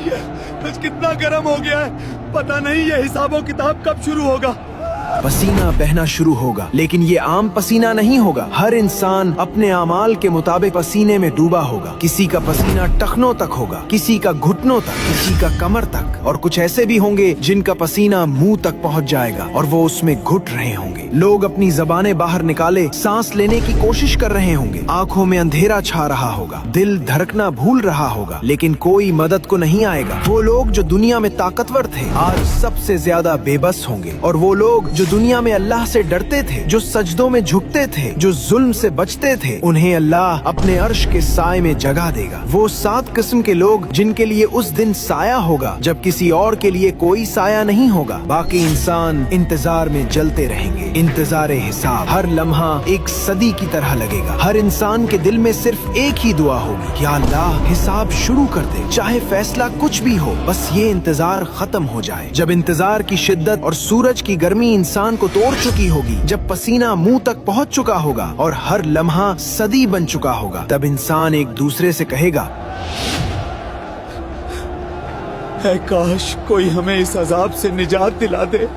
ये कितना गर्म हो गया है, पता नहीं ये हिसाबो किताब कब शुरू होगा। पसीना बहना शुरू होगा, लेकिन ये आम पसीना नहीं होगा। हर इंसान अपने आमाल के मुताबिक पसीने में डूबा होगा। किसी का पसीना टखनों तक होगा, किसी का घुटनों तक, किसी का कमर तक, और कुछ ऐसे भी होंगे जिनका पसीना मुंह तक पहुंच जाएगा और वो उसमें घुट रहे होंगे। लोग अपनी जबानें बाहर निकाले सांस लेने की कोशिश कर रहे होंगे। आंखों में अंधेरा छा रहा होगा, दिल धड़कना भूल रहा होगा, लेकिन कोई मदद को नहीं आएगा। वो लोग जो दुनिया में ताकतवर थे आज सबसे ज्यादा बेबस होंगे, और वो लोग जो दुनिया में अल्लाह से डरते थे, जो सजदों में झुकते थे, जो जुल्म से बचते थे, उन्हें अल्लाह अपने अर्श के साए में जगह देगा। वो 7 किस्म के लोग जिनके लिए उस दिन साया होगा जब किसी और के लिए कोई साया नहीं होगा। बाकी इंसान इंतजार में जलते रहेंगे। इंतजारे हिसाब, हर लम्हा एक सदी की तरह लगेगा। हर इंसान के दिल में सिर्फ एक ही दुआ होगी, क्या अल्लाह हिसाब शुरू कर दे, चाहे फैसला कुछ भी हो, बस ये इंतजार खत्म हो जाए। जब इंतजार की शिद्दत और सूरज की गर्मी इंसान को तोड़ चुकी होगी, जब पसीना मुंह तक पहुंच चुका होगा और हर लम्हा सदी बन चुका होगा, तब इंसान एक दूसरे से कहेगा, है काश कोई हमें इस अजाब से निजात दिला दे।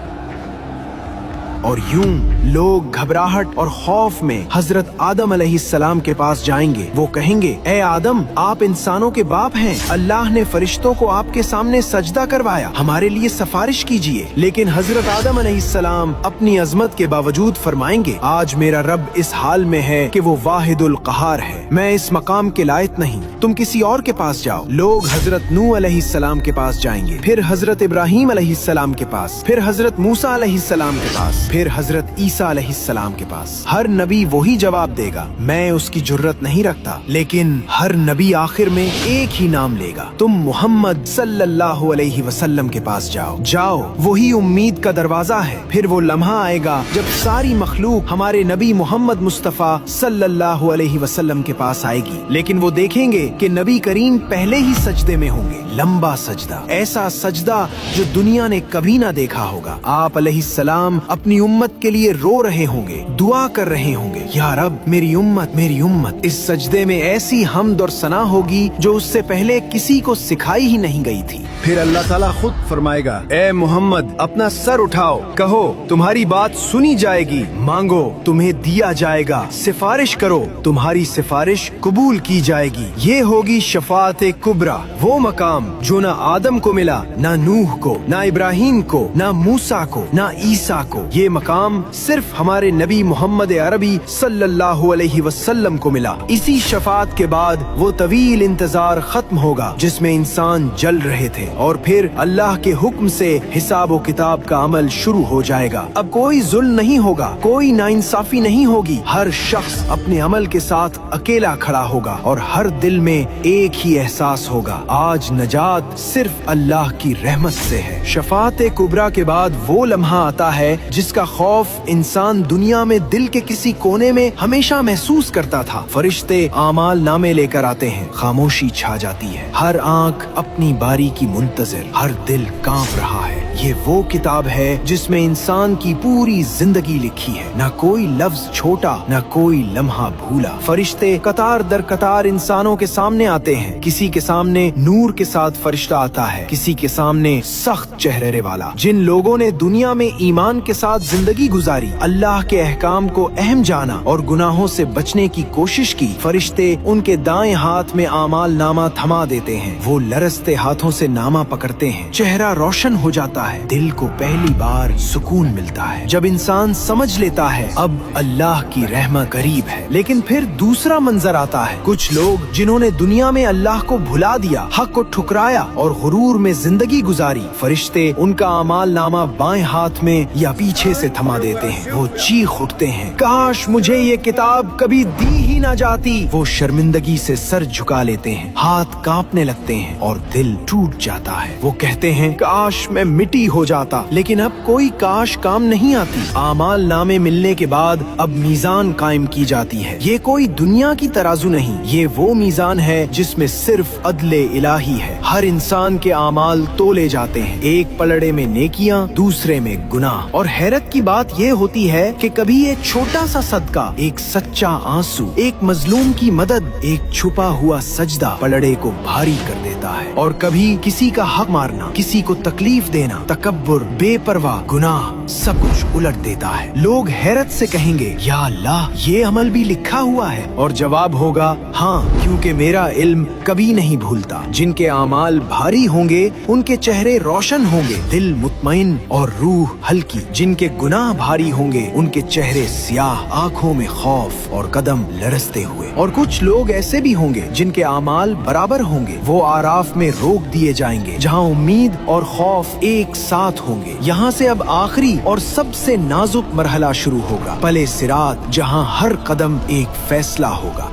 और यूं लोग घबराहट और खौफ में हजरत आदम अलैहिस्सलाम के पास जाएंगे। वो कहेंगे, ए आदम, आप इंसानों के बाप हैं, अल्लाह ने फरिश्तों को आपके सामने सजदा करवाया, हमारे लिए सिफारिश कीजिए। लेकिन हजरत आदम अलैहिस्सलाम अपनी अजमत के बावजूद फरमाएंगे, आज मेरा रब इस हाल में है कि वो वाहिदुल कहार है, मैं इस मकाम के लायक नहीं, तुम किसी और के पास जाओ। लोग हजरत नूह अलैहिस्सलाम के पास जाएंगे, फिर हजरत इब्राहिम अलैहिस्सलाम के पास, फिर हजरत मूसा अलैहिस्सलाम के पास, फिर हजरत ईसा अलैहिस्सलाम के पास। हर नबी वही जवाब देगा, मैं उसकी जुर्रत नहीं रखता। लेकिन हर नबी आखिर में एक ही नाम लेगा, तुम मोहम्मद सल्लल्लाहु अलैहि वसल्लम के पास जाओ। जाओ, वही उम्मीद का दरवाजा है। फिर वो लम्हा आएगा जब सारी मखलूक हमारे नबी मोहम्मद मुस्तफा सल्लल्लाहु अलैहि वसल्लम के पास आएगी। लेकिन वो देखेंगे कि नबी करीम पहले ही सजदे में होंगे, लंबा सजदा, ऐसा सजदा जो दुनिया ने कभी ना देखा होगा। आप अलैहिस्सलाम अपनी उम्मत के लिए रो रहे होंगे, दुआ कर रहे होंगे, या रब मेरी उम्मत, मेरी उम्मत। इस सजदे में ऐसी हम्द और सना होगी जो उससे पहले किसी को सिखाई ही नहीं गई थी। फिर अल्लाह ताला खुद फरमाएगा, ए मोहम्मद, अपना सर उठाओ, कहो तुम्हारी बात सुनी जाएगी, मांगो तुम्हें दिया जाएगा, सिफारिश करो तुम्हारी सिफारिश कबूल की जाएगी। ये होगी शफाअत कुबरा, वो मकाम जो ना आदम को मिला, ना नूह को, ना इब्राहिम को, ना मूसा को, ना ईसा को। ये मकाम सिर्फ हमारे नबी मोहम्मद अरबी सल्लल्लाहु अलैहि वसल्लम को मिला। इसी शफाअत के बाद वो तवील इंतजार खत्म होगा जिसमें इंसान जल रहे थे, और फिर अल्लाह के हुक्म से हिसाब व किताब का अमल शुरू हो जाएगा। अब कोई जुल्म नहीं होगा, कोई नाइंसाफी नहीं होगी। हर शख्स अपने अमल के साथ अकेला खड़ा होगा और हर दिल में एक ही एहसास होगा, आज नजात सिर्फ अल्लाह की रहमत से है। शफाअत कुबरा के बाद वो लम्हा आता है जिसका खौफ इंसान दुनिया में दिल के किसी कोने में हमेशा महसूस करता था। फरिश्ते आमाल नामे लेकर आते हैं, खामोशी छा जाती है, हर आंख अपनी बारी की मुंतजिर, हर दिल कांप रहा है। ये वो किताब है जिसमें इंसान की पूरी जिंदगी लिखी है, न कोई लफ्ज छोटा, न कोई लम्हा भूला। फरिश्ते कतार दर कतार इंसानों के सामने आते हैं, किसी के सामने नूर के साथ फरिश्ता आता है, किसी के सामने सख्त चेहरे वाला। जिन लोगों ने दुनिया में ईमान के साथ जिंदगी गुजारी, अल्लाह के अहकाम को अहम जाना और गुनाहों से बचने की कोशिश की, फरिश्ते उनके दाएं हाथ में आमाल नामा थमा देते हैं। वो लरसते हाथों से नामा पकड़ते हैं, चेहरा रोशन हो जाता है, दिल को पहली बार सुकून मिलता है जब इंसान समझ लेता है अब अल्लाह की रहमत करीब है। लेकिन फिर दूसरा मंजर आता है, कुछ लोग जिन्होंने दुनिया में अल्लाह को भुला दिया, हक को ठुकराया और गुरूर में जिंदगी गुजारी, फरिश्ते उनका आमाल नामा बाएं हाथ में या पीछे से थमा देते हैं। वो चीख उठते हैं, काश मुझे ये किताब कभी दी ही ना जाती। वो शर्मिंदगी से सर झुका लेते हैं, हाथ कांपने लगते हैं और दिल टूट जाता है। वो कहते हैं, काश मैं मिट्टी मिट्टी हो जाता, लेकिन अब कोई काश काम नहीं आती। आमाल नामे मिलने के बाद अब मीजान कायम की जाती है। ये कोई दुनिया की तराजू नहीं, ये वो मीजान है जिसमें सिर्फ अदले इलाही है। हर इंसान के आमाल तोले जाते हैं, एक पलड़े में नेकियां, दूसरे में गुनाह। और हैरत की बात ये होती है कि कभी एक छोटा सा सदका, एक सच्चा आंसू, एक मजलूम की मदद, एक छुपा हुआ सजदा पलड़े को भारी कर देता है। और कभी किसी का हक मारना, किसी को तकलीफ देना, तकब्बुर, बेपरवाह, गुनाह सब कुछ उलट देता है। लोग हैरत से कहेंगे, या अल्लाह, ये अमल भी लिखा हुआ है? और जवाब होगा, हाँ, क्योंकि मेरा इल्म कभी नहीं भूलता। जिनके आमाल भारी होंगे उनके चेहरे रोशन होंगे, दिल मुतमईन और रूह हल्की। जिनके गुनाह भारी होंगे उनके चेहरे स्याह, आंखों में खौफ और कदम लरसते हुए। और कुछ लोग ऐसे भी होंगे जिनके आमाल बराबर होंगे, वो आराफ में रोक दिए जाएंगे जहाँ उम्मीद और खौफ एक साथ होंगे। यहाँ से अब आखिरी और सबसे नाजुक मरहला शुरू होगा, पले सिरात, जहाँ हर कदम एक फैसला होगा।